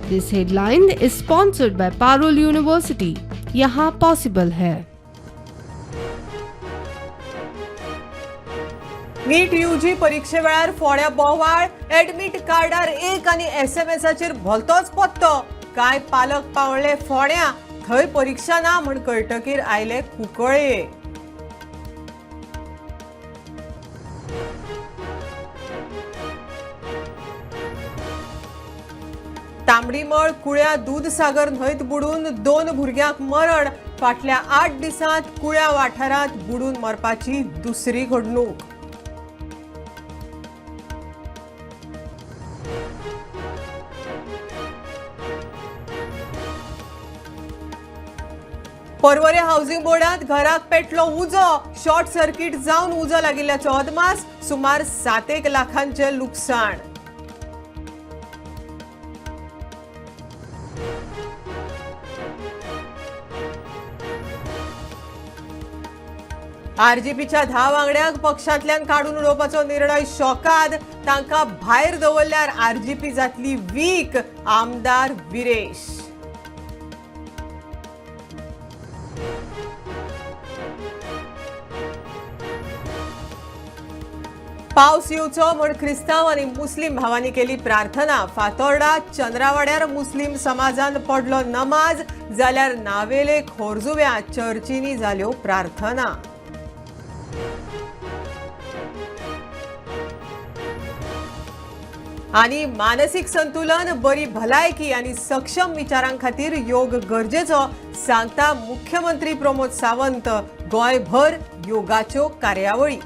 This headline is sponsored by Parul university. यहाँ possible है। नीट UG परीक्षे वेळार फोड्या बोवाळ, एडमिट कार्डार एक आनी एसएमएसाचेर भलतोच पत्तो। काय पालक पावले फोड्या, थंय परीक्षा ना म्हण कळटकीर आयले कुंकळे। तांबडीमळ कुळ्या दूधसागर न्हंयत बुडून 2 भुरग्यांक मरण। फाटल्या 8 दिसांत कुळ्या वाठारांत बुडून मरपाची दुसरी घडणूक। पर्वरे हाऊसिंग बोर्डात घराक पेटलो उजो, शॉर्ट सर्किट जावन उजो लागिल्ल्याचो अदमास, सुमार 7 लाखांचे लुकसाण। आरजीपीच्या 10 वांगड्यांक पक्षांतल्यान काडून उडोवपाचो निर्णय शॉकाद, तांकां भायर दवरल्यार आरजीपी जातली वीक, आमदार विरेश। पावस येवचो म्हण क्रिस्तांव आनी मुस्लीम भावांनी केली प्रार्थना। फातोर्डा चंद्रावाड्यार मुस्लीम समाजान पडलो नमाज, जाल्यार नावेले खोरजुव्या चर्चींनी जाल्यो प्रार्थना। आनी मानसीक संतुलन, बरी भलायकी आनी सक्षम विचारां खातीर योग गरजेचो, सांगता मुख्यमंत्री प्रमोद सावंत। गोंयभर योगाच्यो कार्यावळी।